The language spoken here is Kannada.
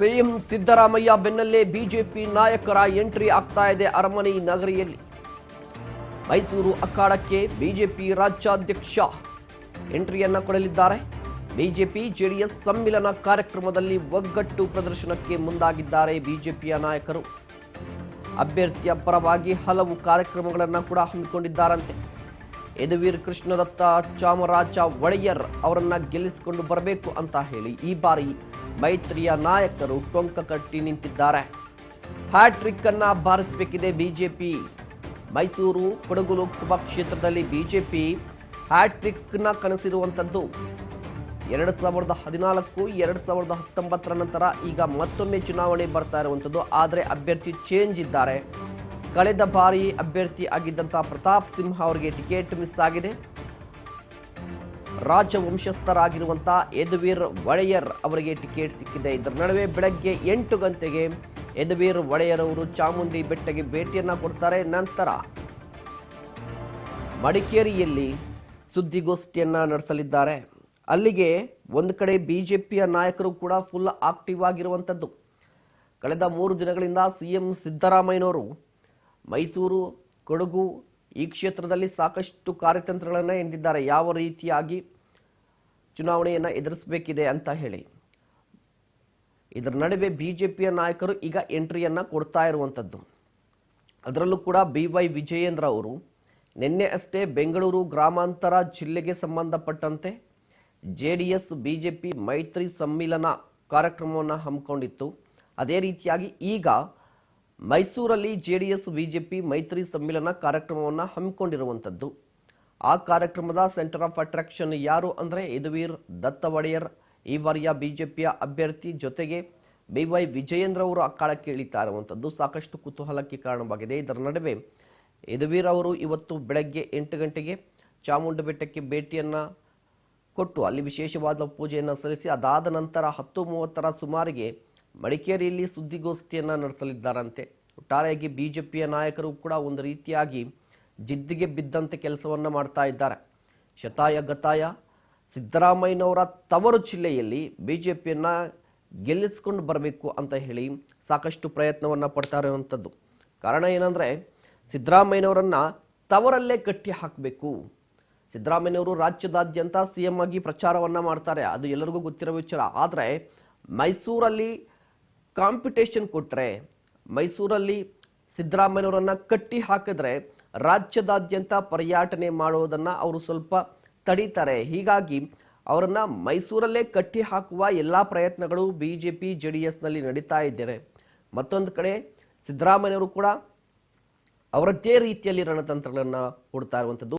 ಸಿಎಂ ಸಿದ್ದರಾಮಯ್ಯ ಬೆನ್ನಲ್ಲೇ ಬಿಜೆಪಿ ನಾಯಕರ ಎಂಟ್ರಿ ಆಗ್ತಾ ಇದೆ ಅರಮನೆ ನಗರಿಯಲ್ಲಿ. ಮೈಸೂರು ಅಖಾಡಕ್ಕೆ ಬಿಜೆಪಿ ರಾಜ್ಯಾಧ್ಯಕ್ಷ ಎಂಟ್ರಿಯನ್ನ ಕೊಡಲಿದ್ದಾರೆ. ಬಿಜೆಪಿ ಜೆಡಿಎಸ್ ಸಮ್ಮಿಲನ ಕಾರ್ಯಕ್ರಮದಲ್ಲಿ ಒಗ್ಗಟ್ಟು ಪ್ರದರ್ಶನಕ್ಕೆ ಮುಂದಾಗಿದ್ದಾರೆ ಬಿಜೆಪಿಯ ನಾಯಕರು. ಅಭ್ಯರ್ಥಿಯ ಪರವಾಗಿ ಹಲವು ಕಾರ್ಯಕ್ರಮಗಳನ್ನು ಕೂಡ ಹಮ್ಮಿಕೊಂಡಿದ್ದಾರಂತೆ. ಯದುವೀರ್ ಕೃಷ್ಣದತ್ತ ಚಾಮರಾಜ ಒಡೆಯರ್ ಅವರನ್ನ ಗೆಲ್ಲಿಸಿಕೊಂಡು ಬರಬೇಕು ಅಂತ ಹೇಳಿ ಈ ಬಾರಿ ಮೈತ್ರಿಯ ನಾಯಕರು ಟೊಂಕ ಕಟ್ಟಿ ನಿಂತಿದ್ದಾರೆ. ಹ್ಯಾಟ್ರಿಕ್ ಅನ್ನ ಬಾರಿಸಬೇಕಿದೆ ಬಿಜೆಪಿ. ಮೈಸೂರು ಕೊಡಗು ಲೋಕಸಭಾ ಕ್ಷೇತ್ರದಲ್ಲಿ ಬಿಜೆಪಿ ಹ್ಯಾಟ್ರಿಕ್ ನ ಕನಸಿರುವಂತದ್ದು. 2014 2019 ನಂತರ ಈಗ ಮತ್ತೊಮ್ಮೆ ಚುನಾವಣೆ ಬರ್ತಾ ಇರುವಂತದ್ದು. ಆದರೆ ಅಭ್ಯರ್ಥಿ ಚೇಂಜ್ ಇದ್ದಾರೆ. ಕಳೆದ ಬಾರಿ ಅಭ್ಯರ್ಥಿ ಆಗಿದ್ದಂತಹ ಪ್ರತಾಪ್ ಸಿಂಹ ಅವರಿಗೆ ಟಿಕೆಟ್ ಮಿಸ್ ಆಗಿದೆ. ರಾಜವಂಶಸ್ಥರಾಗಿರುವಂತಹ ಯದುವೀರ್ ಒಡೆಯರ್ ಅವರಿಗೆ ಟಿಕೆಟ್ ಸಿಕ್ಕಿದೆ. ಇದರ ನಡುವೆ ಬೆಳಗ್ಗೆ 8 ಗಂಟೆಗೆ ಯದುವೀರ್ ಒಡೆಯರ್ ಅವರು ಚಾಮುಂಡಿ ಬೆಟ್ಟಕ್ಕೆ ಭೇಟಿಯನ್ನ ಕೊಡ್ತಾರೆ. ನಂತರ ಮಡಿಕೇರಿಯಲ್ಲಿ ಸುದ್ದಿಗೋಷ್ಠಿಯನ್ನ ನಡೆಸಲಿದ್ದಾರೆ. ಅಲ್ಲಿಗೆ ಒಂದು ಕಡೆ ಬಿಜೆಪಿಯ ನಾಯಕರು ಕೂಡ ಫುಲ್ ಆಕ್ಟಿವ್ ಆಗಿರುವಂಥದ್ದು. ಕಳೆದ 3 ದಿನಗಳಿಂದ ಸಿಎಂ ಸಿದ್ದರಾಮಯ್ಯನವರು ಮೈಸೂರು ಕೊಡಗು ಈ ಕ್ಷೇತ್ರದಲ್ಲಿ ಸಾಕಷ್ಟು ಕಾರ್ಯತಂತ್ರಗಳನ್ನು ಎಂದಿದ್ದಾರೆ. ಯಾವ ರೀತಿಯಾಗಿ ಚುನಾವಣೆಯನ್ನು ಎದುರಿಸಬೇಕಿದೆ ಅಂತ ಹೇಳಿ. ಇದರ ನಡುವೆ ಬಿಜೆಪಿಯ ನಾಯಕರು ಈಗ ಎಂಟ್ರಿಯನ್ನು ಕೊಡ್ತಾ ಇರುವಂಥದ್ದು. ಅದರಲ್ಲೂ ಕೂಡ BY ವಿಜಯೇಂದ್ರ ಅವರು ನಿನ್ನೆ ಅಷ್ಟೇ ಬೆಂಗಳೂರು ಗ್ರಾಮಾಂತರ ಜಿಲ್ಲೆಗೆ ಸಂಬಂಧಪಟ್ಟಂತೆ JDS ಬಿಜೆಪಿ ಮೈತ್ರಿ ಸಮ್ಮಿಲನ ಕಾರ್ಯಕ್ರಮವನ್ನು ಹಮ್ಮಿಕೊಂಡಿತ್ತು. ಅದೇ ರೀತಿಯಾಗಿ ಈಗ ಮೈಸೂರಲ್ಲಿ JDS ಬಿಜೆಪಿ ಮೈತ್ರಿ ಸಮ್ಮಿಲನ ಕಾರ್ಯಕ್ರಮವನ್ನು ಹಮ್ಮಿಕೊಂಡಿರುವಂಥದ್ದು. ಆ ಕಾರ್ಯಕ್ರಮದ ಸೆಂಟರ್ ಆಫ್ ಅಟ್ರಾಕ್ಷನ್ ಯಾರು ಅಂದರೆ ಯದುವೀರ್ ದತ್ತ ಒಡೆಯರ್, ಈ ಬಾರಿಯ ಬಿಜೆಪಿಯ ಅಭ್ಯರ್ಥಿ. ಜೊತೆಗೆ BY ವಿಜಯೇಂದ್ರ ಅವರು ಅಖಾಡಕ್ಕೆ ಇಳಿತಾ ಇರುವಂಥದ್ದು ಸಾಕಷ್ಟು ಕುತೂಹಲಕ್ಕೆ ಕಾರಣವಾಗಿದೆ. ಇದರ ನಡುವೆ ಯದುವೀರ್ ಅವರು ಇವತ್ತು ಬೆಳಗ್ಗೆ 8 ಗಂಟೆಗೆ ಚಾಮುಂಡಿ ಬೆಟ್ಟಕ್ಕೆ ಭೇಟಿಯನ್ನು ಕೊಟ್ಟು ಅಲ್ಲಿ ವಿಶೇಷವಾದ ಪೂಜೆಯನ್ನು ಸಲ್ಲಿಸಿ ಅದಾದ ನಂತರ 10:30 ಸುಮಾರಿಗೆ ಮಡಿಕೇರಿಯಲ್ಲಿ ಸುದ್ದಿಗೋಷ್ಠಿಯನ್ನು ನಡೆಸಲಿದ್ದಾರಂತೆ. ಒಟ್ಟಾರೆಯಾಗಿ ಬಿಜೆಪಿಯ ನಾಯಕರು ಕೂಡ ಒಂದು ರೀತಿಯಾಗಿ ಜಿದ್ದಿಗೆ ಬಿದ್ದಂತೆ ಕೆಲಸವನ್ನು ಮಾಡ್ತಾ ಇದ್ದಾರೆ. ಶತಾಯ ಗತಾಯ ಸಿದ್ದರಾಮಯ್ಯನವರ ತವರು ಜಿಲ್ಲೆಯಲ್ಲಿ ಬಿಜೆಪಿಯನ್ನು ಗೆಲ್ಲಿಸಿಕೊಂಡು ಬರಬೇಕು ಅಂತ ಹೇಳಿ ಸಾಕಷ್ಟು ಪ್ರಯತ್ನವನ್ನು ಪಡ್ತಾ ಇರುವಂಥದ್ದು. ಕಾರಣ ಏನಂದರೆ ಸಿದ್ದರಾಮಯ್ಯನವರನ್ನು ತವರಲ್ಲೇ ಕಟ್ಟಿ ಹಾಕಬೇಕು. ಸಿದ್ದರಾಮಯ್ಯನವರು ರಾಜ್ಯದಾದ್ಯಂತ CM ಆಗಿ ಪ್ರಚಾರವನ್ನು ಮಾಡ್ತಾರೆ, ಅದು ಎಲ್ಲರಿಗೂ ಗೊತ್ತಿರೋ ವಿಚಾರ. ಆದರೆ ಮೈಸೂರಲ್ಲಿ ಕಾಂಪಿಟೇಷನ್ ಕೊಟ್ಟರೆ, ಮೈಸೂರಲ್ಲಿ ಸಿದ್ದರಾಮಯ್ಯನವರನ್ನು ಕಟ್ಟಿ ಹಾಕಿದ್ರೆ ರಾಜ್ಯದಾದ್ಯಂತ ಪರ್ಯಟನೆ ಮಾಡೋದನ್ನು ಅವರು ಸ್ವಲ್ಪ ತಡೀತಾರೆ. ಹೀಗಾಗಿ ಅವರನ್ನು ಮೈಸೂರಲ್ಲೇ ಕಟ್ಟಿ ಹಾಕುವ ಎಲ್ಲ ಪ್ರಯತ್ನಗಳು BJP JDSನಲ್ಲಿ ನಡೀತಾ ಇದ್ದಾರೆ. ಮತ್ತೊಂದು ಕಡೆ ಸಿದ್ದರಾಮಯ್ಯನವರು ಕೂಡ ಅವರದ್ದೇ ರೀತಿಯಲ್ಲಿ ರಣತಂತ್ರಗಳನ್ನು ಕೊಡ್ತಾ ಇರುವಂಥದ್ದು.